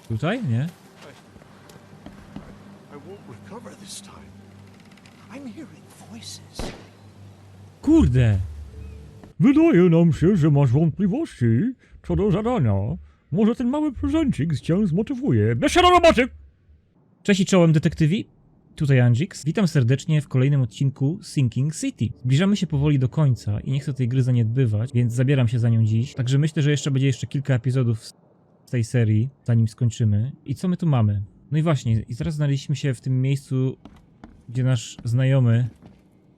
Tutaj? Nie? I won't recover this time. I'm hearing voices. Kurde! Wydaje nam się, że masz wątpliwości co do zadania. Może ten mały prezencik cię zmotywuje. Bierz się do roboty! Cześć i czołem detektywi. Tutaj Andrzix. Witam serdecznie w kolejnym odcinku Sinking City. Zbliżamy się powoli do końca i nie chcę tej gry zaniedbywać, więc zabieram się za nią dziś. Także myślę, że będzie jeszcze kilka epizodów z tej serii, zanim skończymy. I co my tu mamy? No i właśnie, i teraz znaleźliśmy się w tym miejscu, gdzie nasz znajomy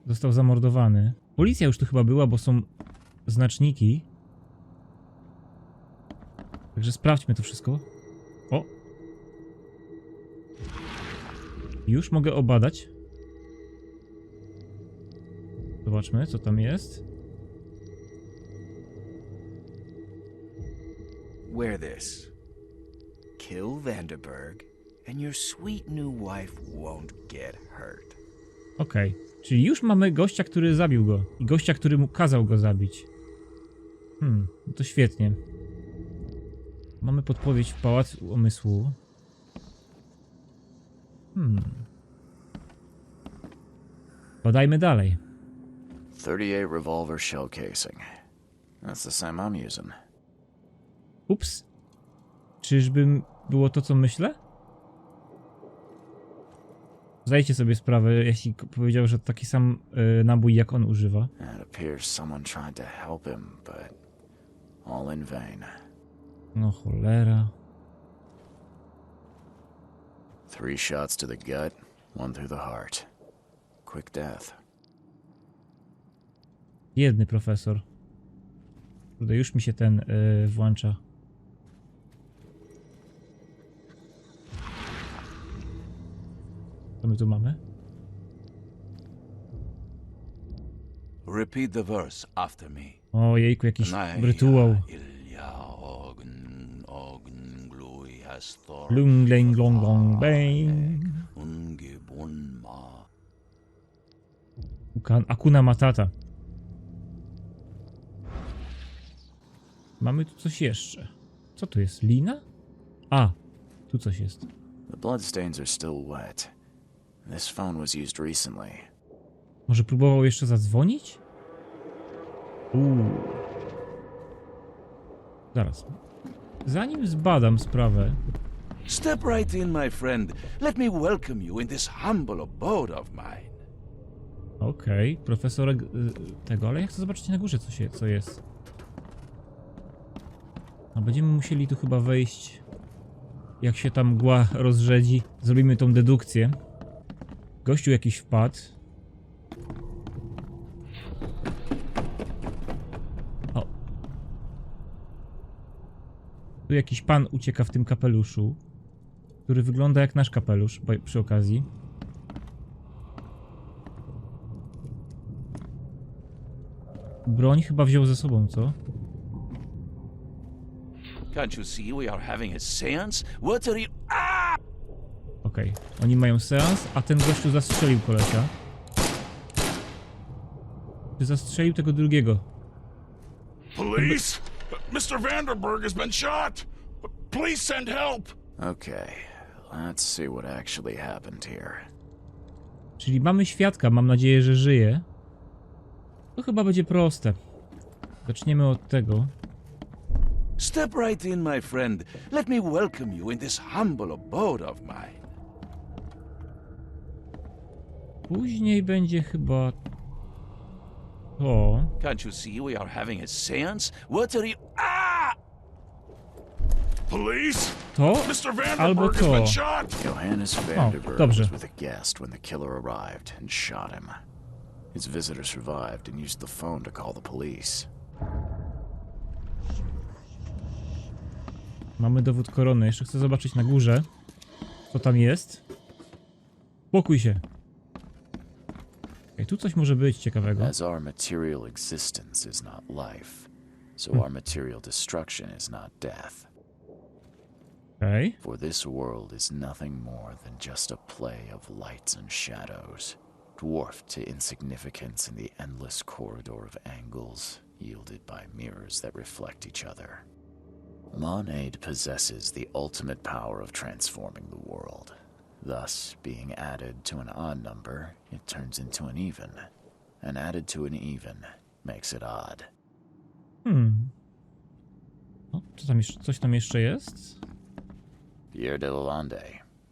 został zamordowany. Policja już tu chyba była, bo są znaczniki. Także sprawdźmy to wszystko. O! Już mogę obadać. Zobaczmy, co tam jest. Wear this. Kill Vanderberg, and your sweet new wife won't get hurt. Okej, czyli już mamy gościa, który zabił go. I gościa, który mu kazał go zabić. No to świetnie. Mamy podpowiedź w Pałacu Umysłu. Badajmy dalej. 38 revolver shell casing. That's the same I'm using. Ups. Czyżbym było to, co myślę? Zdajcie sobie sprawę, jeśli powiedział, że taki sam nabój jak on używa. It appears someone tried to help him, but all in vain. No cholera. 3 shots to the gut, 1 through the heart. Quick death. Biedny profesor. Kurde, już mi się ten włącza. Co my tu mamy? Repeat the verse after me. O jejku, jakiś rytuał. Lung leng long long bang. Akuna Matata. Mamy tu coś jeszcze. Co tu jest? Lina? A, tu coś jest. The bloodstains are still wet. This phone was used recently. Może próbował jeszcze zadzwonić? Zaraz. Zanim zbadam sprawę... Step right in, my friend. Let me welcome you in this humble abode of mine. Okej, profesor tego, ale ja chcę zobaczyć na górze, co jest. A będziemy musieli tu chyba wejść, jak się ta mgła rozrzedzi. Zrobimy tą dedukcję. Gościu jakiś wpadł. O. Tu jakiś pan ucieka w tym kapeluszu, który wygląda jak nasz kapelusz, przy okazji. Broń chyba wziął ze sobą, co? Can't you see we are having a seance? What are you... Okej, oni mają seans, a ten gościu zastrzelił kolesia. Czy zastrzelił tego drugiego? Police? Mr. Vanderberg has been shot! Please send help! Okay, let's see what actually happened here. Czyli mamy świadka, mam nadzieję, że żyje. To chyba będzie proste. Zaczniemy od tego. Step right in, my friend. Let me welcome you in this humble abode of mine. Później będzie chyba... to... Can't you see we are having a seance? What are you... Police? To? Mr. Albo Vanderberg has to. been shot! Johannes Vanderberg dobrze. was with a guest when the killer arrived and shot him. His visitor survived and used the phone to call the police. Mamy dowód korony. Jeszcze chcę zobaczyć na górze, co tam jest. Spokój się. Okej, tu coś może być ciekawego. As our material existence is not life, so our material destruction is not death. Okej. For this world is nothing more than just a play of lights and shadows, dwarfed to insignificance in the endless corridor of angles yielded by mirrors that reflect each other. Monade possesses the ultimate power of transforming the world. Thus, being added to an odd number, it turns into an even. And added to an even makes it odd. O, coś tam jeszcze jest? Pierre de Lalande.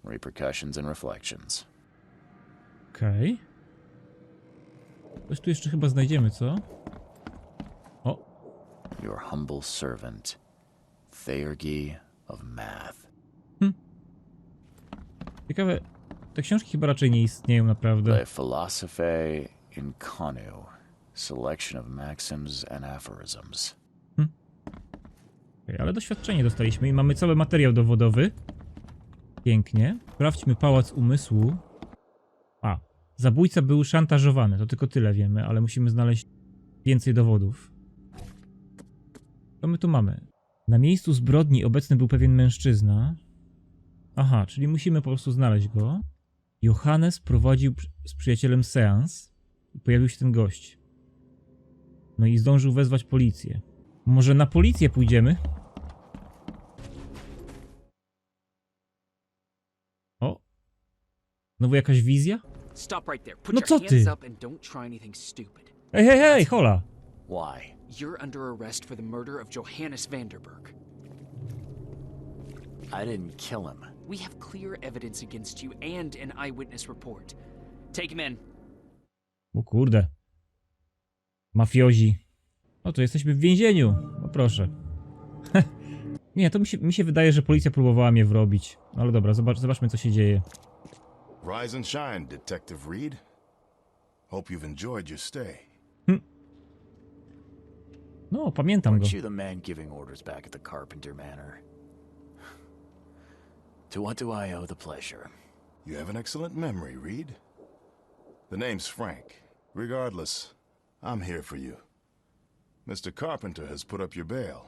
Repercussions and reflections. Okej. Coś tu jeszcze chyba znajdziemy, co? O, Your humble servant, Theurgy of Math. ciekawe. Te książki chyba raczej nie istnieją naprawdę. Le philosophe in conu. Selection of maxims and aphorisms. Ale doświadczenie dostaliśmy i mamy cały materiał dowodowy. Pięknie. Sprawdźmy pałac umysłu. A, zabójca był szantażowany, to tylko tyle wiemy, ale musimy znaleźć więcej dowodów. Co my tu mamy? Na miejscu zbrodni obecny był pewien mężczyzna. Aha, czyli musimy po prostu znaleźć go. Johannes prowadził z przyjacielem seans i pojawił się ten gość. No i zdążył wezwać policję. Może na policję pójdziemy? O! Znowu jakaś wizja? Stop right there. Put No your co hands ty? up and don't try anything stupid. Hej, hej, hej, hola! Why? You're under arrest for the murder of Johannes Vanderberg. I didn't kill him. We have clear evidence against you and an eyewitness report. Take him in. O kurde. Mafiozi. O, to jesteśmy w więzieniu. No proszę. Nie, to mi się wydaje, że policja próbowała mnie wrobić. No ale dobra, zobaczmy co się dzieje. Rise and shine, Detective Reed. Hope you've enjoyed your stay. No, pamiętam go. Weren't you the man giving orders back at the Carpenter Manor? To what do I owe the pleasure? You have an excellent memory, Reed. The name's Frank. Regardless, I'm here for you. Mr. Carpenter has put up your bail.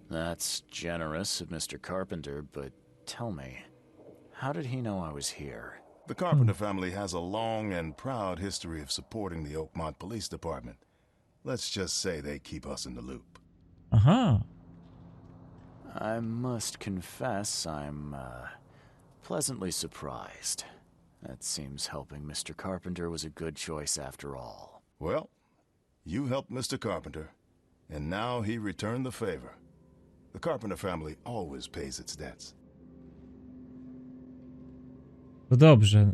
That's generous of Mr. Carpenter, but tell me, how did he know I was here? The Carpenter family has a long and proud history of supporting the Oakmont Police Department. Let's just say they keep us in the loop. Aha. I must confess I'm pleasantly surprised. That seems helping Mr. Carpenter was a good choice after all. Well, you helped Mr. Carpenter, and now he returned the favor. The Carpenter family always pays its debts. No dobrze.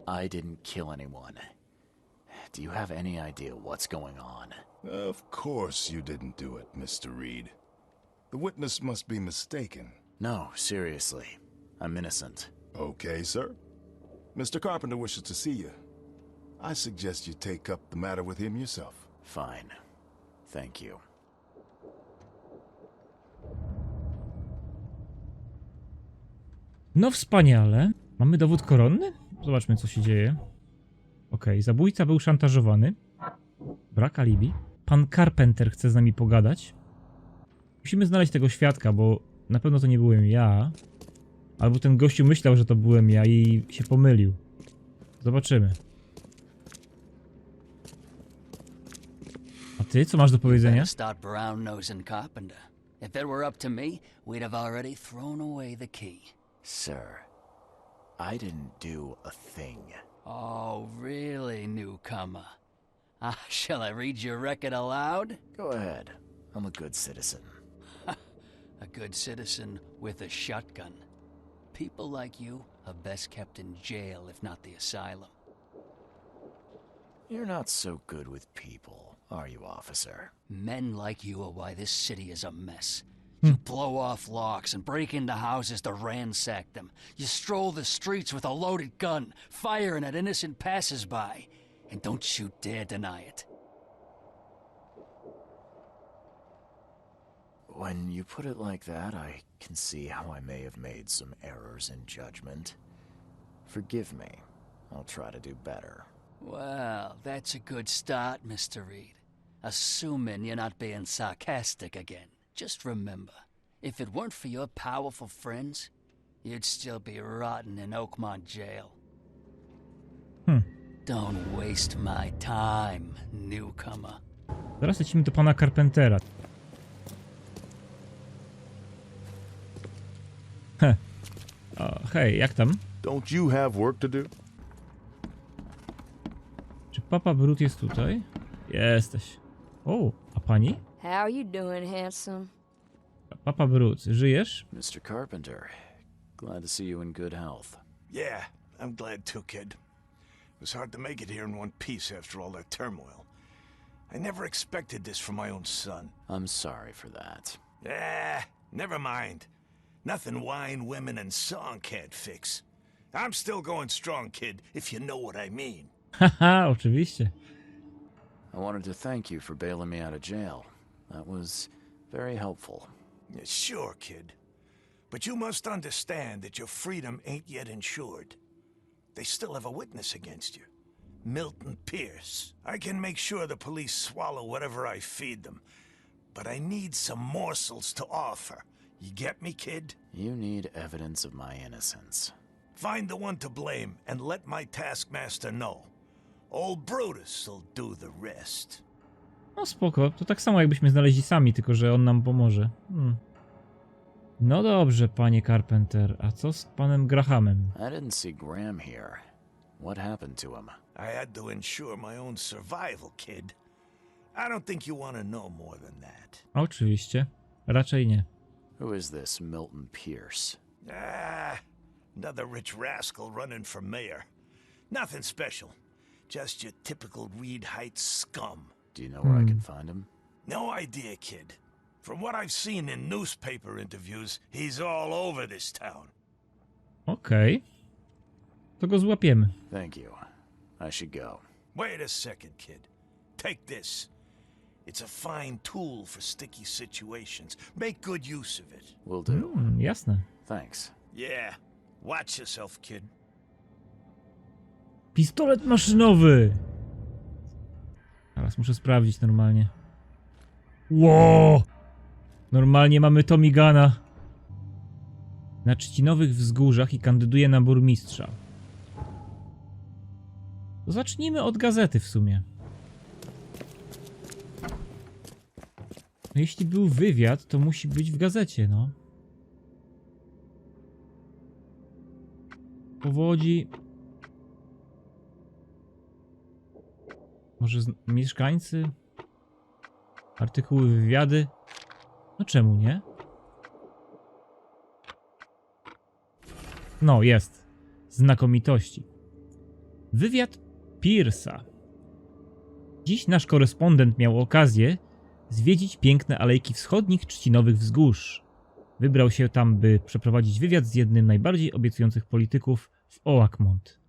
I didn't kill anyone. Do you have any idea what's going on? Of course you didn't do it, Mr. Reed. The witness must be mistaken. No, seriously. I'm innocent. Okay, sir. Mr. Carpenter wishes to see you. I suggest you take up the matter with him yourself. Fine. Thank you. No wspaniale. Mamy dowód koronny? Zobaczmy co się dzieje. Okej, zabójca był szantażowany. Brak alibi. Pan Carpenter chce z nami pogadać. Musimy znaleźć tego świadka, bo na pewno to nie byłem ja. Albo ten gościu myślał, że to byłem ja i się pomylił. Zobaczymy. A ty, co masz do powiedzenia? Start brown-nosing Carpenter. If it were up to me, we'd have already thrown away the key. Sir, I didn't do a thing. Oh, really, newcomer? Shall I read your record aloud? Go ahead. I'm a good citizen. A good citizen with a shotgun. People like you are best kept in jail, if not the asylum. You're not so good with people, are you, officer? Men like you are why this city is a mess. You blow off locks and break into houses to ransack them. You stroll the streets with a loaded gun, firing at innocent passers-by. And don't you dare deny it. When you put it like that, I can see how I may have made some errors in judgment. Forgive me. I'll try to do better. Well, that's a good start, Mr. Reed. Assuming you're not being sarcastic again. Just remember, if it weren't for your powerful friends, you'd still be rotting in Oakmont jail. Don't waste my time, newcomer. Teraz lecimy do pana Carpentera. O, hej, jak tam? Don't you have work to do? Czy papa Brut jest tutaj? Jesteś. O, a pani? How you doing, handsome? Papa Brut, żyjesz? Mr. Carpenter, glad to see you in good health. Yeah, I'm glad too, kid. It was hard to make it here in one piece after all that turmoil. I never expected this from my own son. I'm sorry for that. Never mind. Nothing wine, women, and song can't fix. I'm still going strong, kid, if you know what I mean. Haha, oczywiście. I wanted to thank you for bailing me out of jail. That was very helpful. Yeah, sure, kid. But you must understand that your freedom ain't yet insured. They still have a witness against you. Milton Pierce. I can make sure the police swallow whatever I feed them. But I need some morsels to offer. You get me, kid? You need evidence of my innocence. Find the one to blame and let my taskmaster know. Old Brutus'll do the rest. No spoko, to tak samo jakbyśmy znaleźli sami, tylko że on nam pomoże. No dobrze, panie Carpenter, a co z panem Grahamem? I didn't see Graham here. What happened to him? I had to ensure my own survival, kid. I don't think you want to know more than that. Oczywiście, raczej nie. Who is this Milton Pierce? Another rich rascal running for mayor. Nothing special. Just your typical Reed Heights scum. Do you know where I can find him? No idea, kid. From what I've seen in newspaper interviews, he's all over this town. Okej. To go złapiemy. Thank you. I should go. Wait a second, kid. Take this. It's a fine tool for sticky situations. Make good use of it. Will do. Jasne. Thanks. Yeah. Watch yourself, kid. Pistolet maszynowy! Teraz muszę sprawdzić normalnie. Ło! Normalnie mamy Tommy Guna. Na trzcinowych wzgórzach i kandyduje na burmistrza. To zacznijmy od gazety w sumie. No jeśli był wywiad, to musi być w gazecie, no. Powodzi. Może mieszkańcy? Artykuły, wywiady? No czemu nie? No, jest. Znakomitości. Wywiad Pierce'a. Dziś nasz korespondent miał okazję zwiedzić piękne alejki wschodnich trzcinowych wzgórz. Wybrał się tam, by przeprowadzić wywiad z jednym najbardziej obiecujących polityków w Oakmont.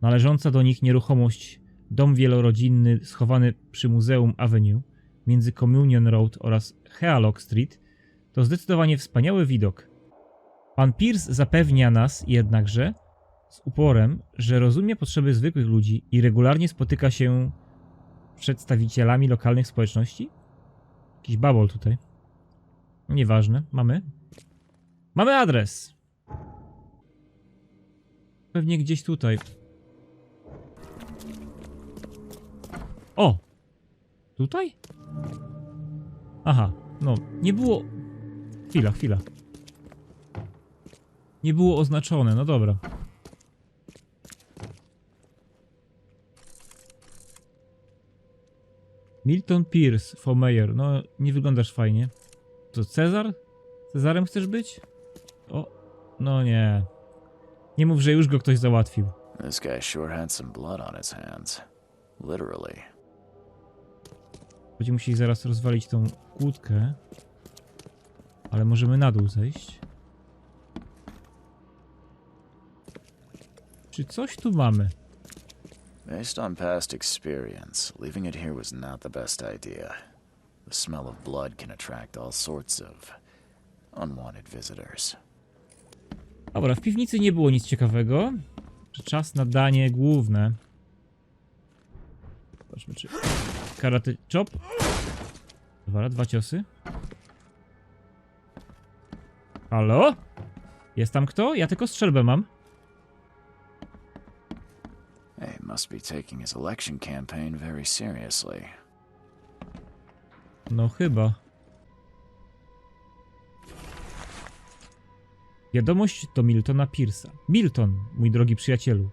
Należąca do nich nieruchomość, dom wielorodzinny schowany przy Muzeum Avenue między Communion Road oraz Healock Street, to zdecydowanie wspaniały widok. Pan Pierce zapewnia nas jednakże z uporem, że rozumie potrzeby zwykłych ludzi i regularnie spotyka się z przedstawicielami lokalnych społeczności. Jakiś babol tutaj. No nieważne, mamy. Mamy adres. Pewnie gdzieś tutaj. O! Tutaj? Aha, no, nie było... Chwila. Nie było oznaczone, no dobra. Milton Pierce for mayor. No, nie wyglądasz fajnie. To Cezar? Cezarem chcesz być? O, no nie. Nie mów, że już go ktoś załatwił. This guy sure had some blood on his hands. Literally. Będziemy musieli zaraz rozwalić tą kłódkę. Ale możemy na dół zejść. Czy coś tu mamy? Based on past experience, leaving it here was not the best idea. The smell of blood can attract all sorts of unwanted visitors. Dobra, w piwnicy nie było nic ciekawego. Czas na danie główne. Zobaczmy, czy... Karate chop. Dobra, 2 ciosy. Halo? Jest tam kto? Ja tylko strzelbę mam. Hey, must be taking his election campaign very seriously. No chyba. Wiadomość do Miltona Pierce'a. Milton, mój drogi przyjacielu.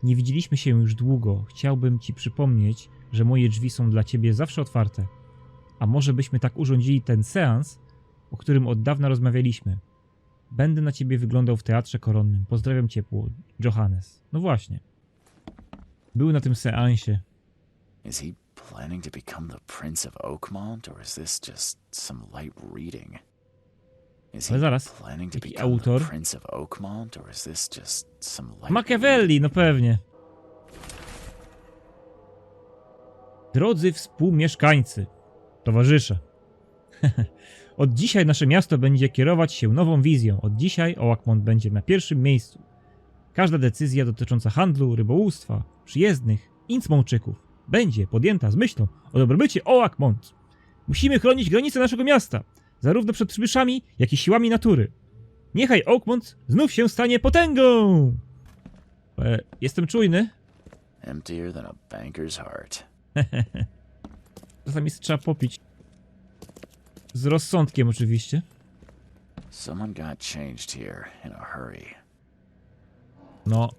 Nie widzieliśmy się już długo. Chciałbym ci przypomnieć, że moje drzwi są dla ciebie zawsze otwarte. A może byśmy tak urządzili ten seans, o którym od dawna rozmawialiśmy. Będę na ciebie wyglądał w teatrze koronnym. Pozdrawiam ciepło. Johannes. No właśnie. Był na tym seansie. Is he planning to become the Prince of Oakmont, or is this just some light reading? Is Ale he zaraz. planning to Jaki become the autor? Prince of Oakmont, or is this just some light Machiavelli, no pewnie. Drodzy współmieszkańcy, towarzysze. Od dzisiaj nasze miasto będzie kierować się nową wizją. Od dzisiaj Oakmont będzie na pierwszym miejscu. Każda decyzja dotycząca handlu, rybołówstwa, przyjezdnych, Innsmouczyków będzie podjęta z myślą o dobrobycie Oakmont. Musimy chronić granice naszego miasta, zarówno przed przybyszami, jak i siłami natury. Niechaj Oakmont znów się stanie potęgą! Jestem czujny. Emptier than a banker's heart. Czasami trzeba popić. Z rozsądkiem oczywiście. Someone got changed here in a hurry. No,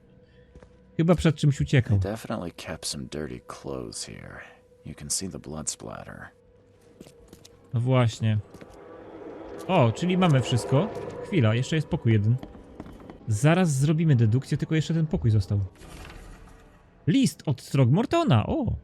chyba przed czymś uciekał. They definitely kept some dirty clothes here. You can see the blood splatter. No właśnie. O, czyli mamy wszystko. Chwila, jeszcze jest pokój jeden. Zaraz zrobimy dedukcję, tylko jeszcze ten pokój został. List od Throgmortona, o!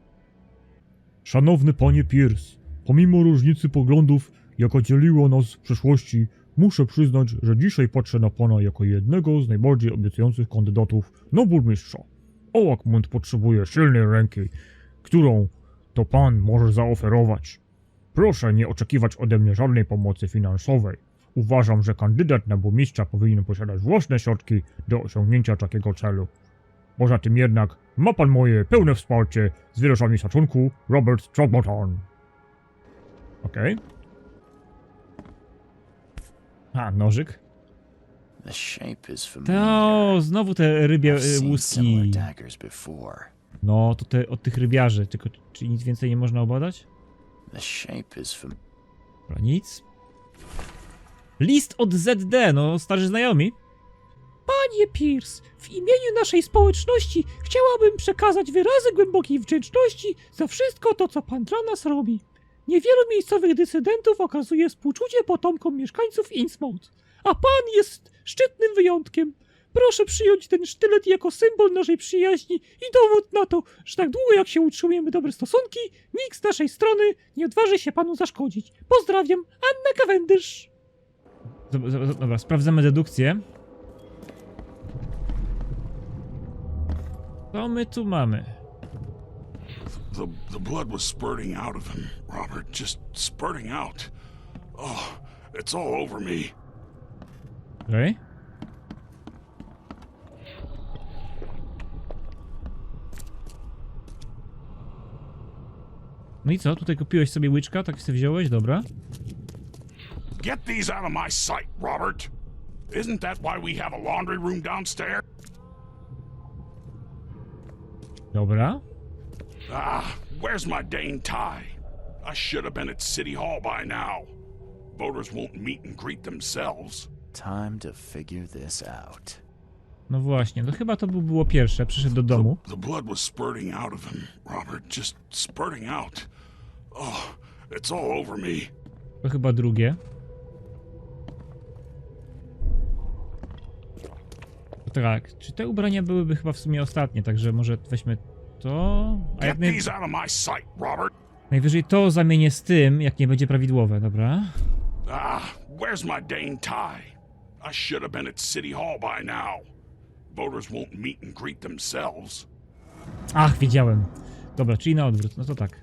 Szanowny panie Pierce, pomimo różnicy poglądów, jaka dzieliła nas w przeszłości, muszę przyznać, że dzisiaj patrzę na pana jako jednego z najbardziej obiecujących kandydatów na burmistrza. Oakmont potrzebuje silnej ręki, którą to pan może zaoferować. Proszę nie oczekiwać ode mnie żadnej pomocy finansowej. Uważam, że kandydat na burmistrza powinien posiadać własne środki do osiągnięcia takiego celu. Poza tym jednak ma pan moje pełne wsparcie z wyrazami szacunku, Robert Throgmorton. Okej. A, nożyk. The shape is familiar. To znowu te rybie I've seen łuski. similar daggers before. No, to te od tych rybiarzy, tylko czy nic więcej nie można obadać? The shape is familiar. Dobra, nic. List od ZD, no starzy znajomi. Panie Pierce, w imieniu naszej społeczności chciałabym przekazać wyrazy głębokiej wdzięczności za wszystko to, co pan dla nas robi. Niewielu miejscowych dysydentów okazuje współczucie potomkom mieszkańców Innsmouth, a pan jest szczytnym wyjątkiem. Proszę przyjąć ten sztylet jako symbol naszej przyjaźni i dowód na to, że tak długo jak się utrzymujemy dobre stosunki, nikt z naszej strony nie odważy się panu zaszkodzić. Pozdrawiam, Anna Cavendish. Dobra, sprawdzamy dedukcję. Co my tu mamy? The blood was spurting out of him, Robert. Just spurting out. Oh, it's all over me. Okej. No i co? Tutaj kupiłeś sobie łyczka? Tak sobie wziąłeś? Dobra. Get these out of my sight, Robert. Isn't that why we have a laundry room downstairs? Dobra. Ah, where's my dang tie? I should have been at City Hall by now. Voters won't meet and greet themselves. Time to figure this out. No właśnie, no chyba to było pierwsze. Przyszedł do domu. The blood was spurting out of him, Robert. Just spurting out. Oh, it's all over me. To chyba drugie. No tak, czy te ubrania byłyby chyba w sumie ostatnie, także może weźmy to. A jak Get these out of my sight, Robert. najwyżej to zamienię z tym, jak nie będzie prawidłowe, dobra? Ah, where's my dang tie? I should have been at City Hall by now. Voters won't meet and greet themselves. Ach, wiedziałem. Dobra, czyli na odwrót, no to tak.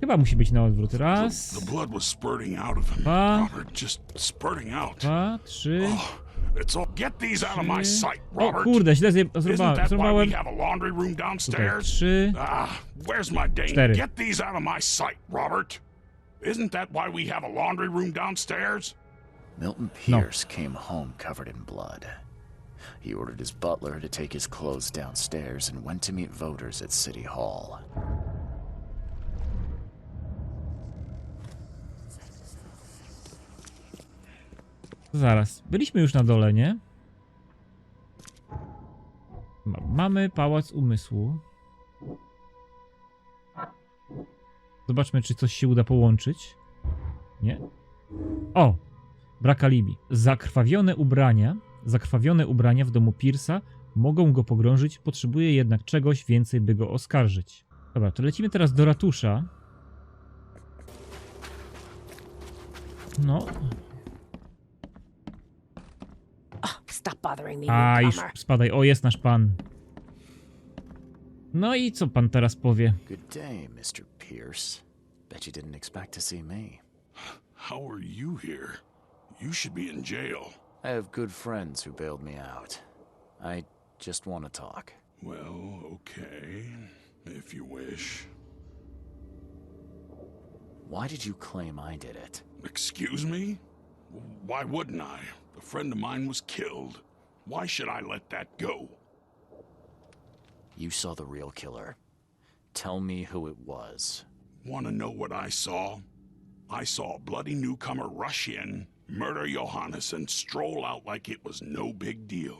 Chyba musi być na odwrót. Raz, The blood was spurting out of him, Dwa. Robert. Just spurting out. 2, 3. Oh, it's all. Get these out of my sight, O Robert. kurde, źle Isn't zrobiłem. that why Zrobiłem. we have a laundry room Tutaj downstairs? 3. Ah, where's my dang? 4. Get these out of my sight, Robert. Isn't that why we have a laundry room downstairs? Milton Pierce came home covered in blood. He ordered his butler to take his clothes downstairs and went to meet voters at City Hall. Zaraz, byliśmy już na dole, nie? Mamy pałac umysłu. Zobaczmy, czy coś się uda połączyć. Nie? O! Brak alibi. Zakrwawione ubrania w domu Pierce'a mogą go pogrążyć, potrzebuje jednak czegoś więcej, by go oskarżyć. Dobra, to lecimy teraz do ratusza. No. Stop bothering me, A, już newcomer. spadaj. O, jest nasz pan. No i co pan teraz powie? Good day, Mr. Pierce. Bet you didn't expect to see me. How are you here? You should be in jail. I have good friends who bailed me out. I just want to talk. Well, okay, if you wish. Why did you claim I did it? Excuse me? Why wouldn't I? A friend of mine was killed. Why should I let that go? You saw the real killer. Tell me who it was. Want to know what I saw? I saw a bloody newcomer rush in, murder Johannes, and stroll out like it was no big deal.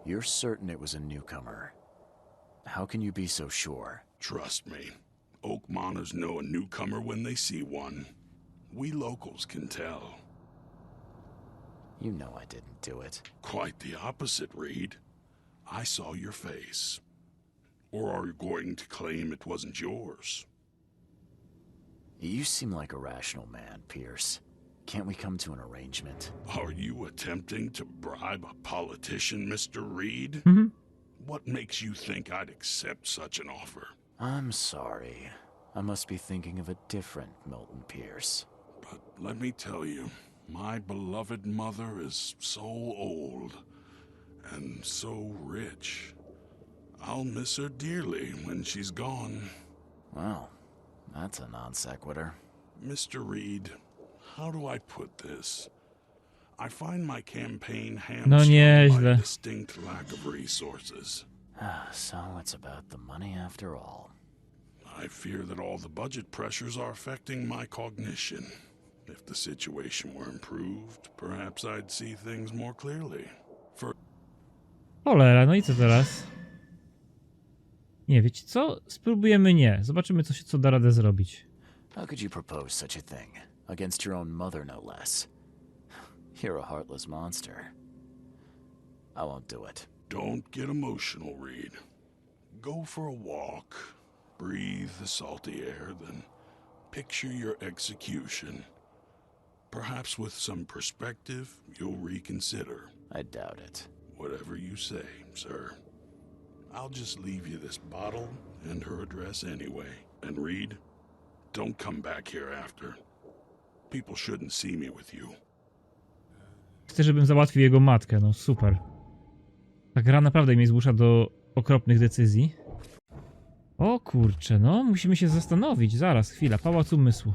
You're certain it was a newcomer. How can you be so sure? Trust me, Oakmoners know a newcomer when they see one. We locals can tell. You know I didn't do it. Quite the opposite, Reed. I saw your face. Or are you going to claim it wasn't yours? You seem like a rational man, Pierce. Can't we come to an arrangement? Are you attempting to bribe a politician, Mr. Reed? Mhm. What makes you think I'd accept such an offer? I'm sorry. I must be thinking of a different Milton Pierce. But let me tell you, my beloved mother is so old and so rich. I'll miss her dearly when she's gone. Well, that's a non sequitur. Mr. Reed, how do I put this? I find my campaign hamstrung by nieźle. a distinct lack of resources. So it's about the money after all. I fear that all the budget pressures are affecting my cognition. If the situation were improved, perhaps I'd see things more clearly. Cholera, no i co teraz? Nie, wiecie co? Spróbujemy nie. Zobaczymy, co da radę zrobić. How could you propose such a thing? Against your own mother, no less. You're a heartless monster. I won't do it. Don't get emotional, Reed. Go for a walk, breathe the salty air, then picture your execution. Perhaps with some perspective, you'll reconsider. I doubt it. Whatever you say, sir. I'll just leave you this bottle and her address anyway. And Reed, don't come back here after. People shouldn't see me with you. Chcę, żebym załatwił jego matkę, no super. Ta gra naprawdę mnie zmusza do okropnych decyzji. O kurczę, no musimy się zastanowić. Zaraz, chwila, pałac umysłu.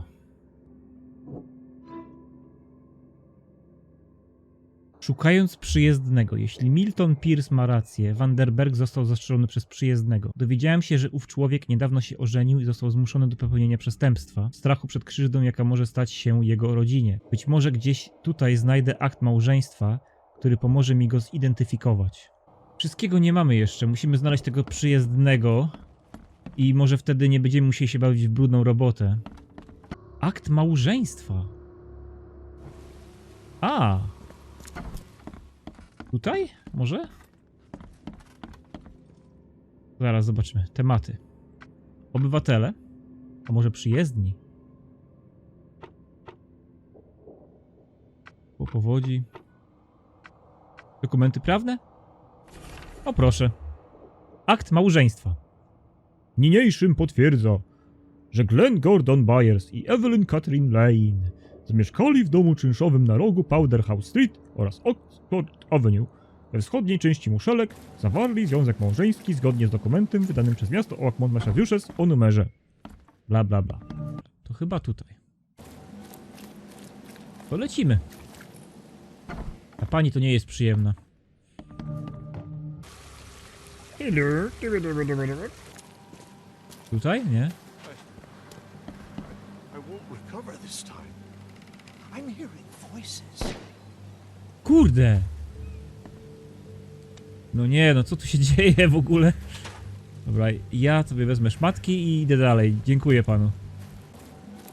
Szukając przyjezdnego. Jeśli Milton Pierce ma rację, Vanderberg został zastrzelony przez przyjezdnego. Dowiedziałem się, że ów człowiek niedawno się ożenił i został zmuszony do popełnienia przestępstwa. W strachu przed krzywdą, jaka może stać się jego rodzinie. Być może gdzieś tutaj znajdę akt małżeństwa, który pomoże mi go zidentyfikować. Wszystkiego nie mamy jeszcze. Musimy znaleźć tego przyjezdnego i może wtedy nie będziemy musieli się bawić w brudną robotę. Akt małżeństwa. A! Tutaj? Może? Zaraz zobaczymy. Tematy. Obywatele. A może przyjezdni? Po powodzi. Dokumenty prawne? O proszę. Akt małżeństwa. Niniejszym potwierdza, że Glenn Gordon Byers i Evelyn Catherine Lane zamieszkali w domu czynszowym na rogu Powderhouse Street oraz Oxford Avenue we wschodniej części Muszelek, zawarli związek małżeński zgodnie z dokumentem wydanym przez miasto Oakmont, Massachusetts o numerze bla bla bla. To chyba tutaj. To lecimy. Ta pani to nie jest przyjemna. Tutaj? Nie? I won't recover this time. I'm hearing voices. Kurde! No nie, no co tu się dzieje w ogóle? Dobra, ja sobie wezmę szmatki i idę dalej. Dziękuję panu.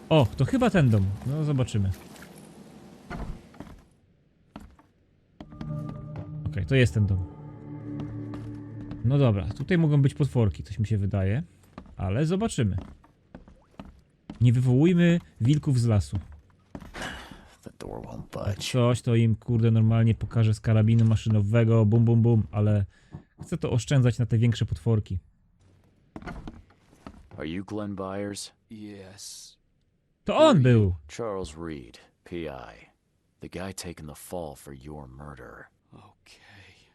O, to chyba ten dom. No, zobaczymy. Okej, to jest ten dom. No dobra, tutaj mogą być potworki, coś mi się wydaje. Ale zobaczymy. Nie wywołujmy wilków z lasu. The door won't Jak budge. coś, to im kurde normalnie pokażę z karabinu maszynowego, bum bum bum, ale chcę to oszczędzać na te większe potworki. Are you Glenn Byers? Yes. To on był! Charles Reed, PI. The guy taking the fall for your murder. Okay.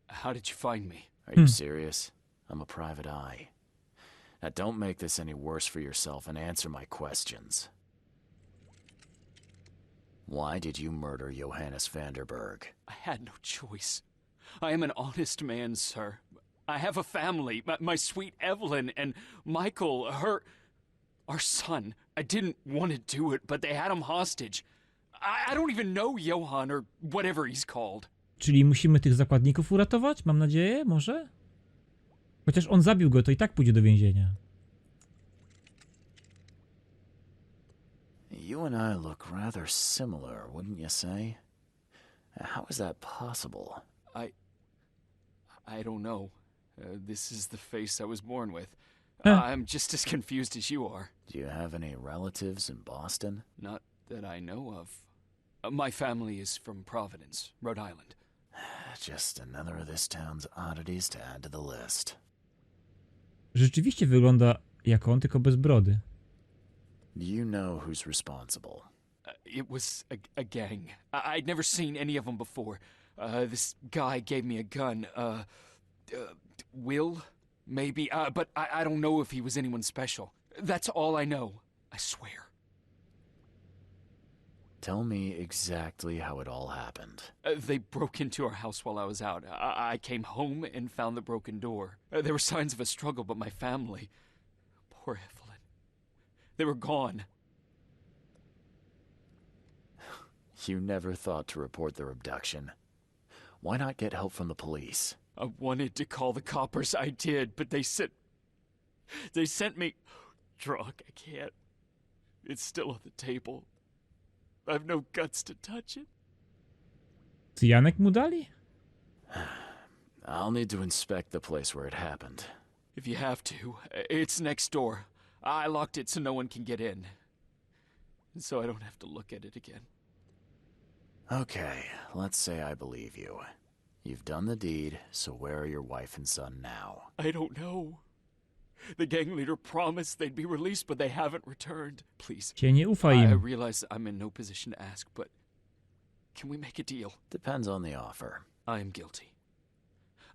How did you find me? Are you serious? I'm a private eye. Now don't make this any worse for yourself and answer my questions. Why did you murder Johannes Vanderberg? I had no choice. I am an honest man, sir. I have a family. My sweet Evelyn and Michael, our son. I didn't want to do it, but they had him hostage. I don't even know Johann or whatever he's called. Czyli musimy tych zakładników uratować? Mam nadzieję? Może? Chociaż on zabił go, to i tak pójdzie do więzienia. You and I look rather similar, wouldn't you say? How is that possible? I don't know. This is the face I was born with. Huh. I'm just as confused as you are. Do you have any relatives in Boston? Not that I know of. My family is from Providence, Rhode Island. Just another of this town's oddities to add to the list. Rzeczywiście wygląda jak on, tylko bez brody. Do you know who's responsible? It was a gang. I'd never seen any of them before. This guy gave me a gun. Will? Maybe. But I don't know if he was anyone special. That's all I know. I swear. Tell me exactly how it all happened. They broke into our house while I was out. I came home and found the broken door. There were signs of a struggle, but my family... Poor Evelyn. They were gone. You never thought to report their abduction. Why not get help from the police? I wanted to call the coppers. I did, but they sent me... Drunk. I can't. It's still on the table. I've no guts to touch it. Cyjanek mu dali? I'll need to inspect the place where it happened. If you have to, it's next door. I locked it so no one can get in. So I don't have to look at it again. Okay, let's say I believe you. You've done the deed, so where are your wife and son now? I don't know. The gang leader promised they'd be released, but they haven't returned. Please. Cię nie ufa I im. realize I'm in no position to ask, but can we make a deal? Depends on the offer. I am guilty.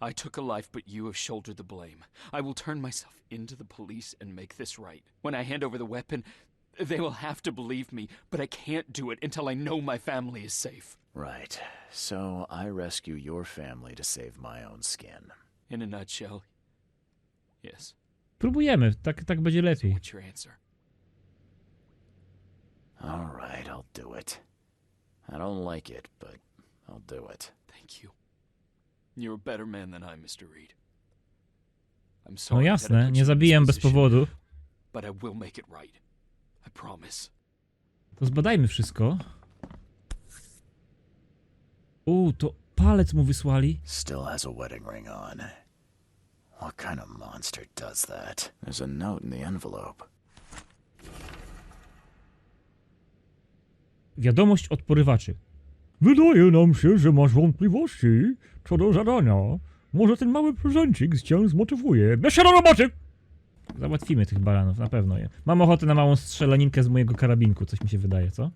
I took a life, but you have shouldered the blame. I will turn myself into the police and make this right. When I hand over the weapon, they will have to believe me, but I can't do it until I know my family is safe. Right. So I rescue your family to save my own skin. In a nutshell, yes. Próbujemy, tak będzie lepiej. What's your answer? All right, I'll do it. I don't like it, but I'll do it. Thank you. You're a better man than I, Mr. Reed. I'm No sorry that I jasne, put you nie in zabijam this bez position, powodu. but I will make it right. I promise. To zbadajmy wszystko. To palec mu wysłali. Still has a wedding ring on. What kind of monster does that? There's a note in the envelope. Wiadomość od porywaczy. Wydaje nam się, że masz wątpliwości co do zadania. Może ten mały prezencik cię zmotywuje. Bierz się do roboty! Załatwimy tych baranów, na pewno. Mam ochotę na małą strzelaninkę z mojego karabinku, coś mi się wydaje, co?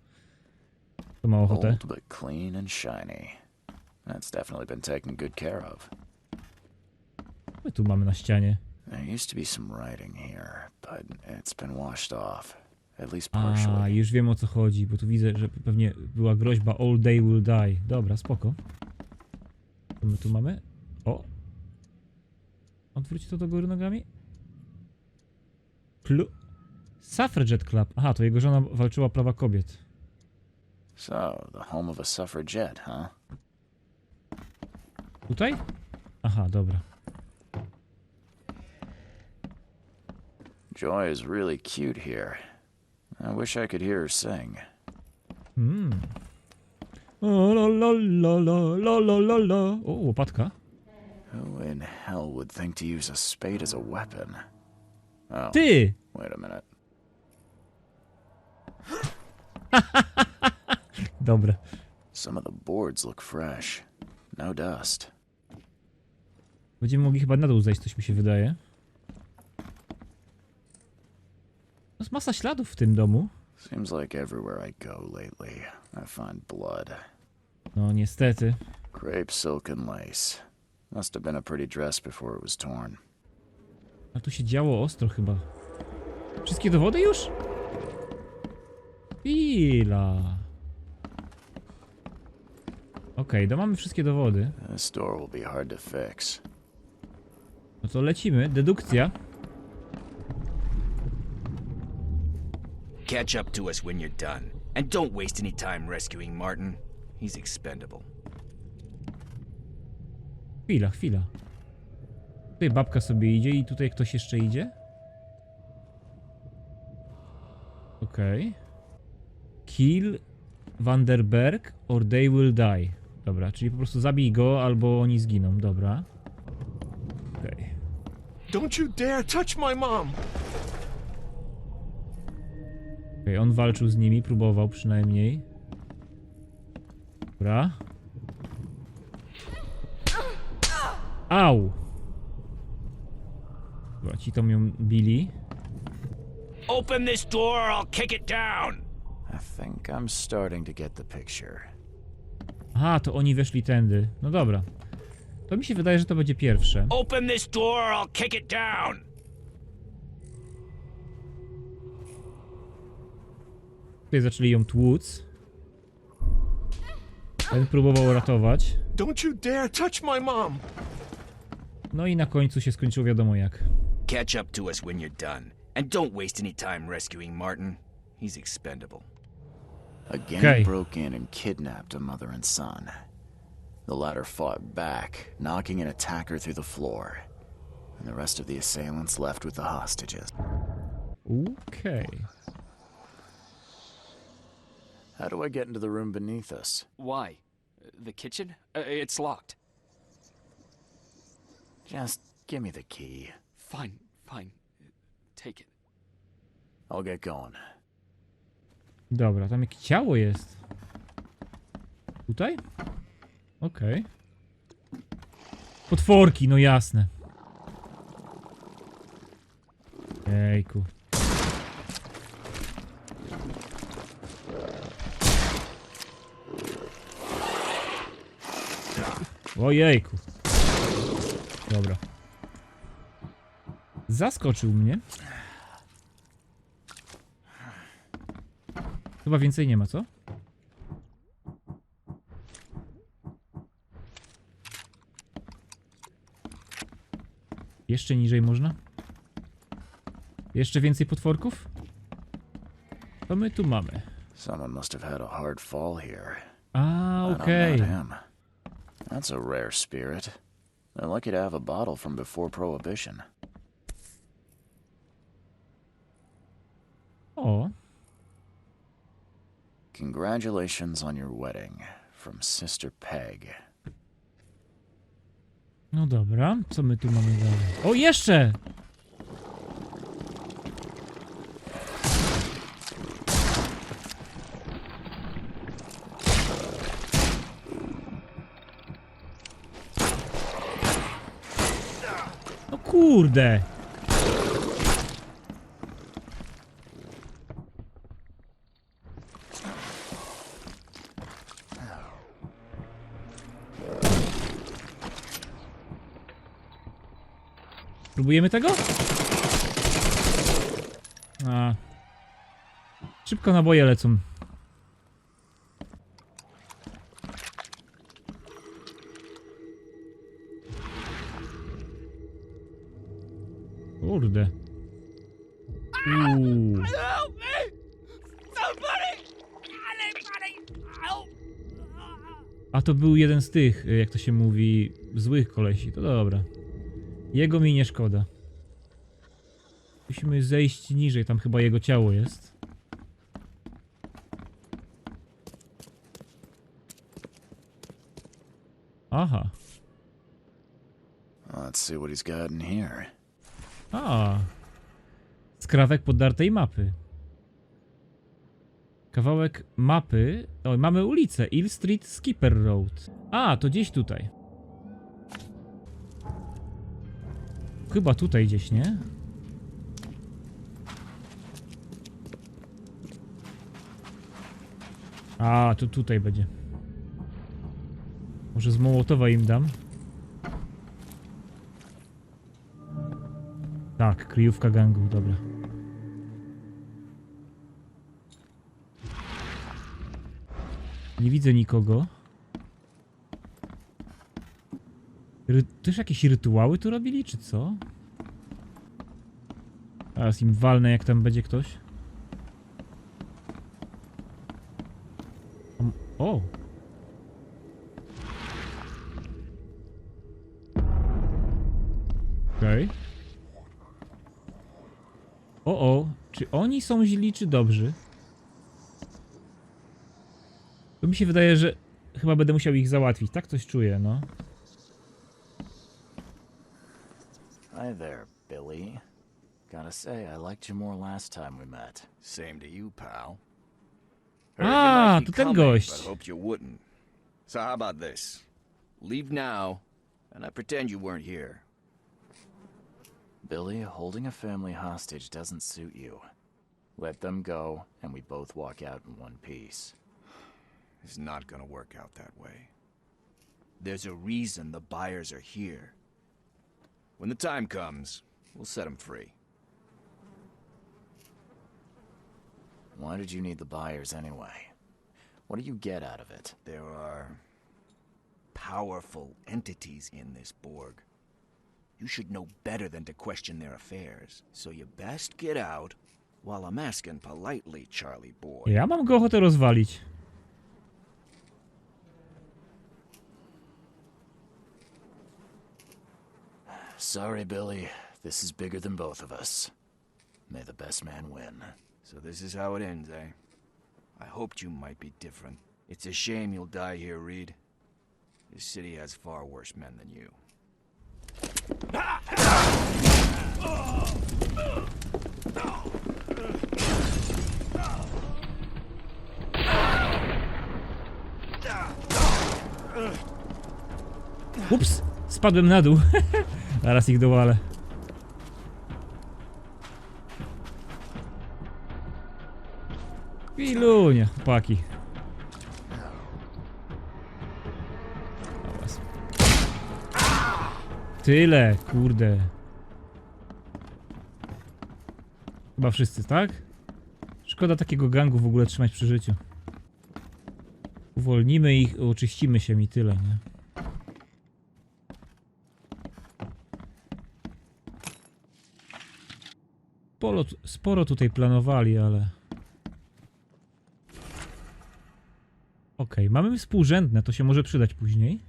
To ma ochotę. Old but clean and shiny. That's definitely been taken good care of. My tu mamy na ścianie. There used to be some writing here, but it's been washed off. at least partially. A, już wiem o co chodzi, bo tu widzę, że pewnie była groźba all day will die. Dobra, spoko. Co my tu mamy? O! Odwróć to do góry nogami. Suffragette Club. Aha, to jego żona walczyła o prawa kobiet. So, the home of a suffragette, huh? Tutaj? Aha, dobra. Joy is really cute here. I wish I could hear her sing. O, la, la, la, la, la, la, la. O, łopatka. Who in hell would think to use a spade as a weapon? Oh, Ty! wait a minute. Dobre. Some of the boards look fresh. No dust. Będziemy mogli chyba na dół zejść, coś mi się wydaje. Jest masa śladów w tym domu. Seems like everywhere I go lately, I find blood. No niestety. Crepe silk and lace. Must have been a pretty dress before it was torn. A tu się działo ostro chyba. Wszystkie dowody już? Chwila. Okej, mamy wszystkie dowody. This door will be hard to fix. No to lecimy. Dedukcja. Catch up to us when you're done. And don't waste any time rescuing Martin. He's expendable. Chwila. Tutaj babka sobie idzie i tutaj ktoś jeszcze idzie. Okej. Kill Vanderberg or they will die. Dobra, czyli po prostu zabij go albo oni zginą. Dobra. Okej. Don't you dare touch my mom! Okej, on walczył z nimi, próbował przynajmniej. Dobra. Au! Dobra, ci to ją bili. Open this door or I'll kick it down! I think I'm starting to get the picture. Aha, to oni weszli tędy. No dobra. To mi się wydaje, że to będzie pierwsze. Open this door or I'll kick it down! Tutaj zaczęli ją tłuc. Ten próbował ratować. Don't you dare touch my mom! No i na końcu się skończyło wiadomo jak. Catch up to us when you're done. And don't waste any time rescuing Martin. He's expendable. A gang Okay. broke in and kidnapped a mother and son. The latter fought back, knocking an attacker through the floor. And the rest of the assailants left with the hostages. Okej. How do I get into the room beneath us? Why? The kitchen? It's locked. Just give me the key. Fine. Take it. I'll get going. Dobra, tam jakieś ciało jest. Tutaj? Okej. Potworki, no jasne. Ejku. Ojejku. Dobra. Zaskoczył mnie. Chyba więcej nie ma, co? Jeszcze niżej można? Jeszcze więcej potworków? Co my tu mamy? Someone must have had a hard fall here. A, And I'm okej. not him. That's a rare spirit. They're lucky to have a bottle from before Prohibition. O, Congratulations on your wedding. From Sister Peg. no dobra. Co my tu mamy dalej? O, jeszcze! No kurde! Próbujemy tego? A. Szybko naboje lecą. Kurde. A to był jeden z tych, jak to się mówi, złych kolesi. To dobra. Jego mi nie szkoda. Musimy zejść niżej, tam chyba jego ciało jest. Aha. Let's see what he's got in here. A. Skrawek poddartej mapy. Kawałek mapy. O, mamy ulicę. Hill Street Skipper Road. A, to gdzieś tutaj. Chyba tutaj gdzieś, nie? A, to tutaj będzie. Może z Mołotowa im dam. Tak, kryjówka gangu, dobra. Nie widzę nikogo. Też jakieś rytuały tu robili, czy co? Teraz im walnę, jak tam będzie ktoś. O! Okej. O, czy oni są źli, czy dobrzy? To mi się wydaje, że chyba będę musiał ich załatwić. Tak coś czuję, no. Hi there, Billy. Gotta say, I liked you more last time we met. Same to you, pal. A, to ten gość. But hoped you wouldn't. So how about this? Leave now, and I pretend you weren't here. Billy, holding a family hostage doesn't suit you. Let them go, and we both walk out in one piece. It's not gonna work out that way. There's a reason the buyers are here. When the time comes, we'll set them free. Why did you need the buyers anyway? What do you get out of it? There are powerful entities in this Borg. You should know better than to question their affairs. So you best get out while I'm asking politely, Charlie boy. Ja mam go ochotę rozwalić. Sorry, Billy. This is bigger than both of us. May the best man win. So this is how it ends, eh? I hoped you might be different. It's a shame you'll die here, Reed. This city has far worse men than you. Ups, spadłem na dół. Zaraz ich dowalę. Chwilunia, chłopaki. Dobra. Tyle, kurde. Chyba wszyscy, tak? Szkoda takiego gangu w ogóle trzymać przy życiu. Uwolnimy ich, oczyścimy się i tyle, nie? Sporo tutaj planowali, ale... Okej, mamy współrzędne, to się może przydać później.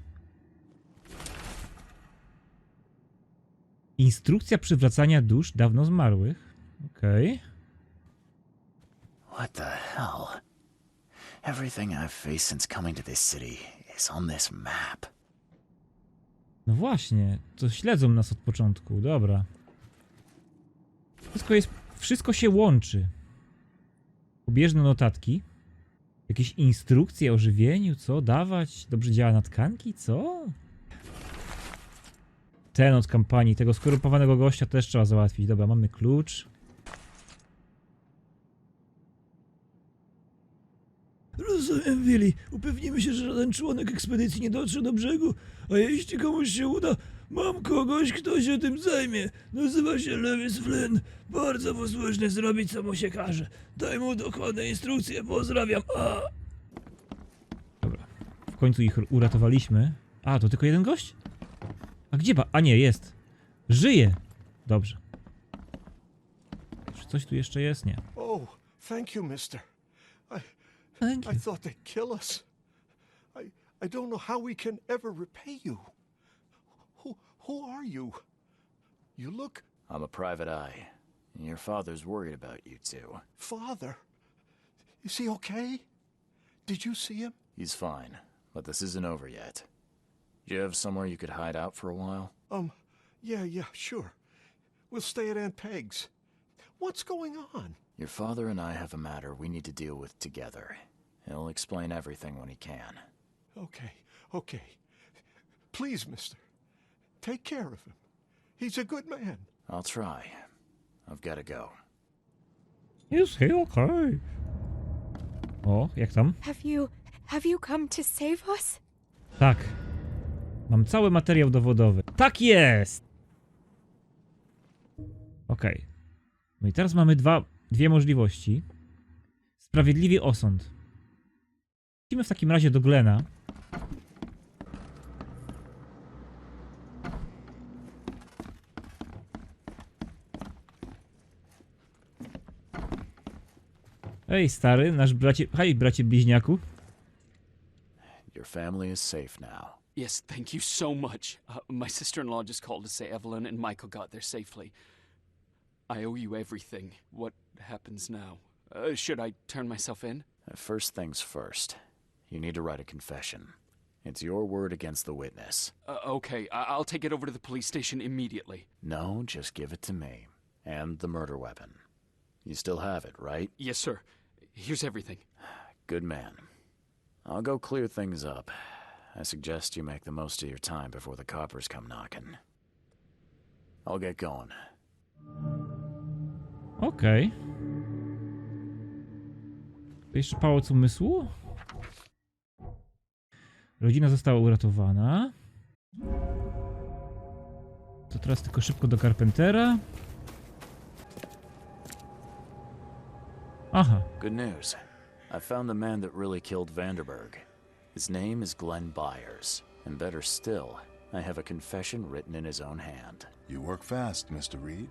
Instrukcja przywracania dusz dawno zmarłych. Okej. What the hell? Everything I've faced since coming to this city is on this map. No właśnie, to śledzą nas od początku, dobra. Wszystko się łączy. Pobieżne notatki. Jakieś instrukcje o żywieniu, co dawać? Dobrze działa na tkanki, co? Ten od kampanii, tego skorumpowanego gościa też trzeba załatwić. Dobra, mamy klucz. Rozumiem, Willy. Upewnimy się, że żaden członek ekspedycji nie dotrze do brzegu, a jeśli komuś się uda, Mam kogoś, kto się tym zajmie. Nazywa się Lewis Flynn. Bardzo posłuszny, zrobić co mu się każe. Daj mu dokładne instrukcje, pozdrawiam. A! Dobra, w końcu ich uratowaliśmy. A, to tylko jeden gość? A gdzie A nie, jest. Żyje. Dobrze. Czy coś tu jeszcze jest? Nie. Oh, thank you, mister. Thank I thought they'd kill us. I don't know how we can ever repay you. Who are you? You look... I'm a private eye. Your father's worried about you two. Father? Is he okay? Did you see him? He's fine, but this isn't over yet. Do you have somewhere you could hide out for a while? Yeah, sure. We'll stay at Aunt Peg's. What's going on? Your father and I have a matter we need to deal with together. He'll explain everything when he can. Okay. Please, mister. Take care of him. He's a good man. I'll try. I've got to go. Is he okay? O, jak tam? Have you come to save us? Tak. Mam cały materiał dowodowy. Tak jest! Okej. No i teraz mamy dwie możliwości. Sprawiedliwy osąd. Idziemy w takim razie do Glena. Ej, stary, nasz bracie... Hej, bracie bliźniaku. Your family is safe now. Yes, thank you so much. My sister-in-law just called to say Evelyn and Michael got there safely. I owe you everything. What happens now? Should I turn myself in? First things first. You need to write a confession. It's your word against the witness. Okay, I'll take it over to the police station immediately. No, just give it to me. And the murder weapon. You still have it, right? Yes, sir. Here's everything. Good man. I'll go clear things up. I suggest you make the most of your time before the coppers come knocking. I'll get going. Okej. Jeszcze pałac umysłu? Rodzina została uratowana. To teraz tylko szybko do Carpentera. Aha. Good news. I found the man that really killed Vanderberg. His name is Glenn Byers. And better still, I have a confession written in his own hand. You work fast, Mr. Reed.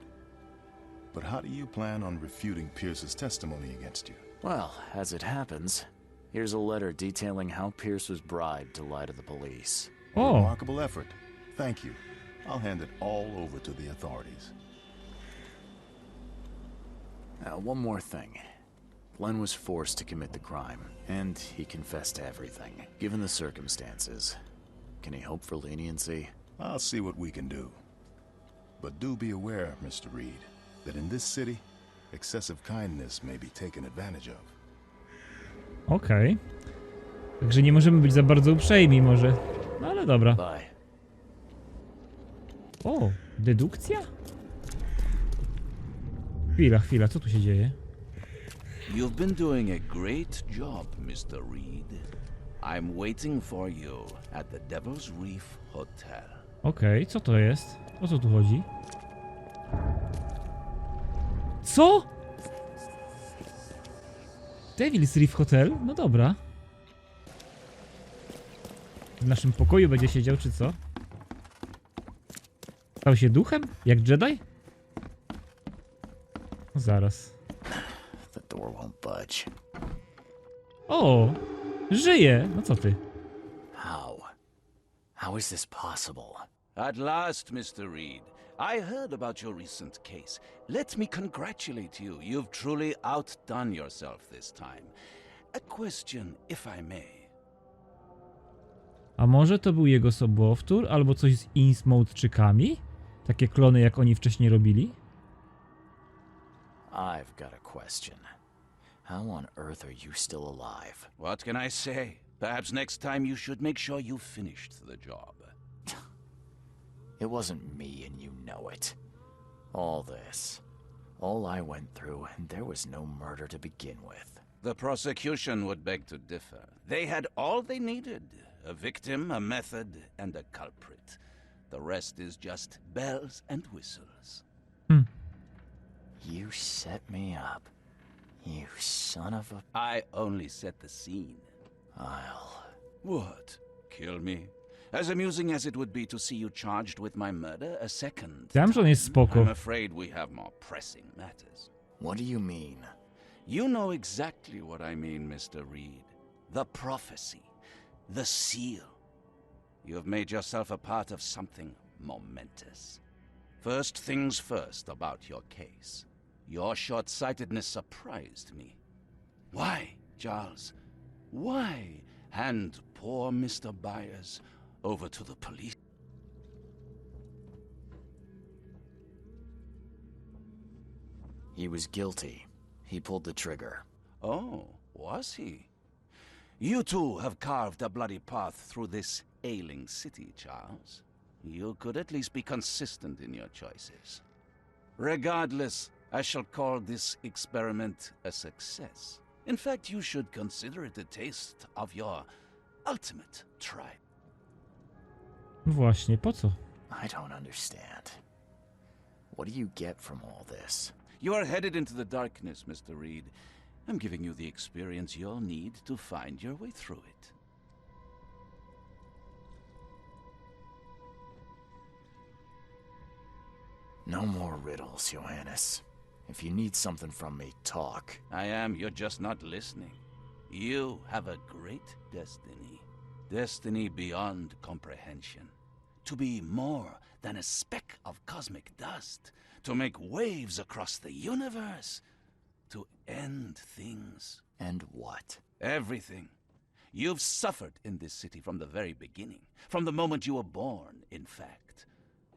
But how do you plan on refuting Pierce's testimony against you? Well, as it happens, here's a letter detailing how Pierce was bribed to lie to the police. O, Remarkable effort. Thank you. I'll hand it all over to the authorities. One more thing. Glenn was forced to commit the crime, and he confessed to everything. Given the circumstances, can he hope for leniency? I'll see what we can do. But do be aware, Mr. Reed, that in this city, excessive kindness may be taken advantage of. okej. Także nie możemy być za bardzo uprzejmi może. No ale dobra. Bye. O, dedukcja? Chwila, co tu się dzieje? You've been doing a great job, Mr. Reed. I'm waiting for you at the Devil's Reef Hotel. Okej, co to jest? O co tu chodzi? Co? Devil's Reef Hotel? No dobra. W naszym pokoju będzie siedział, czy co? Stał się duchem? Jak Jedi? No zaraz. The door won't budge. O! Żyje! No co ty? How? How is this possible? At last, Mr. Reed. I heard about your recent case. Let me congratulate you. You've truly outdone yourself this time. A question, if I may. A może to był jego sobowtór? Albo coś z Innsmouthczykami? Takie klony, jak oni wcześniej robili? I've got a question. How on earth are you still alive? What can I say? Perhaps next time you should make sure you finished the job. It wasn't me and you know it. All this. All I went through, and there was no murder to begin with. The prosecution would beg to differ. They had all they needed. A victim, a method, and a culprit. The rest is just bells and whistles. You set me up. You son of a... I only set the scene. I'll... What? Kill me? As amusing as it would be to see you charged with my murder a second Wiem, że on jest spoko. I'm afraid we have more pressing matters. What do you mean? You know exactly what I mean, Mr. Reed. The prophecy. The seal. You have made yourself a part of something momentous. First things first about your case. Your short-sightedness surprised me. Why, Charles? Why hand poor Mr. Byers over to the police? He was guilty. He pulled the trigger. Oh, was he? You too have carved a bloody path through this ailing city, Charles. You could at least be consistent in your choices. Regardless, I shall call this experiment a success. In fact, you should consider it a taste of your ultimate tribe. Właśnie, po co? I don't understand. What do you get from all this? You are headed into the darkness, Mr. Reed. I'm giving you the experience you'll need to find your way through it. No more riddles, Johannes. If you need something from me, talk. I am, you're just not listening. You have a great destiny. Destiny beyond comprehension. To be more than a speck of cosmic dust. To make waves across the universe. To end things. And what? Everything. You've suffered in this city from the very beginning. From the moment you were born, in fact.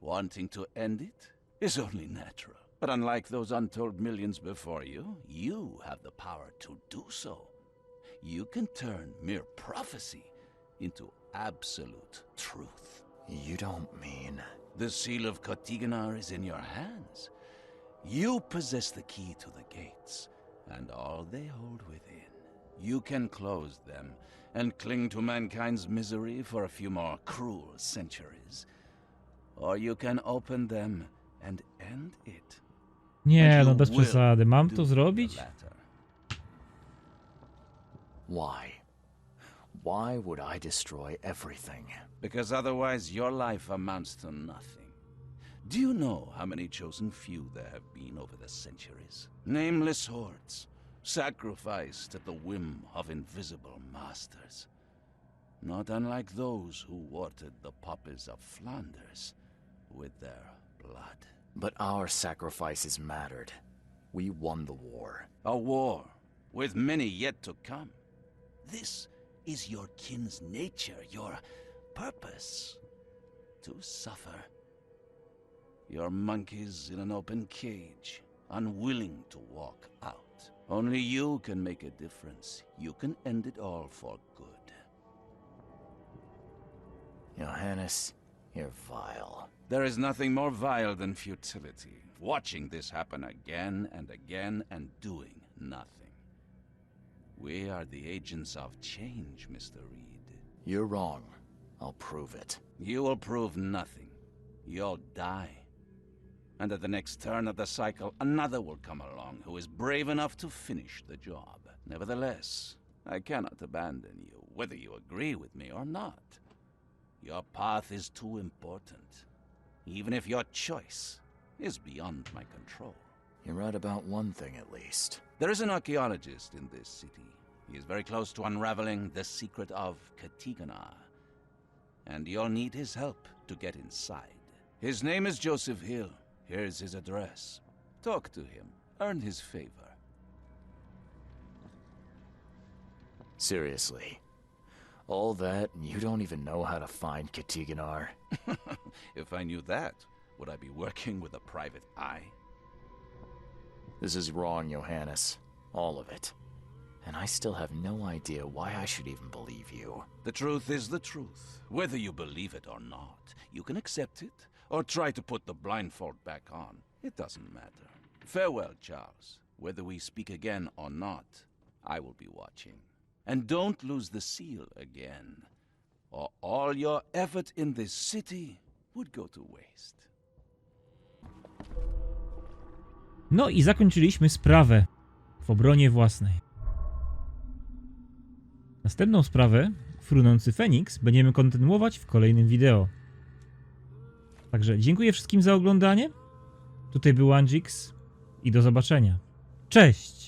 Wanting to end it is only natural. But unlike those untold millions before you, you have the power to do so. You can turn mere prophecy into absolute truth. You don't mean... The seal of Kotiganar is in your hands. You possess the key to the gates, and all they hold within. You can close them and cling to mankind's misery for a few more cruel centuries. Or you can open them and end it. Nie, no bez przesady. Mam to zrobić? Why? Why would I destroy everything? Because otherwise your life amounts to nothing. Do you know how many chosen few there have been over the centuries? Nameless hordes, sacrificed at the whim of invisible masters. Not unlike those who watered the poppies of Flanders with their blood. But our sacrifices mattered. We won the war. A war, with many yet to come. This is your kin's nature, your purpose. To suffer. You're monkeys in an open cage, unwilling to walk out. Only you can make a difference. You can end it all for good. Johannes, you're vile. There is nothing more vile than futility. Watching this happen again and again and doing nothing. We are the agents of change, Mr. Reed. You're wrong. I'll prove it. You will prove nothing. You'll die. And at the next turn of the cycle, another will come along who is brave enough to finish the job. Nevertheless, I cannot abandon you, whether you agree with me or not. Your path is too important, even if your choice is beyond my control. You're right about one thing, at least. There is an archaeologist in this city. He is very close to unraveling the secret of Kotiganar. And you'll need his help to get inside. His name is Joseph Hill. Here's his address. Talk to him. Earn his favor. Seriously. All that, and you don't even know how to find Kotiganar? If I knew that, would I be working with a private eye? This is wrong, Johannes. All of it. And I still have no idea why I should even believe you. The truth is the truth. Whether you believe it or not, you can accept it, or try to put the blindfold back on. It doesn't matter. Farewell, Charles. Whether we speak again or not, I will be watching. And don't lose the seal again, or all your effort in this city would go to waste. No i zakończyliśmy sprawę w obronie własnej. Następną sprawę, Frunący Feniks, będziemy kontynuować w kolejnym wideo. Także dziękuję wszystkim za oglądanie. Tutaj był Andrzix i do zobaczenia. Cześć!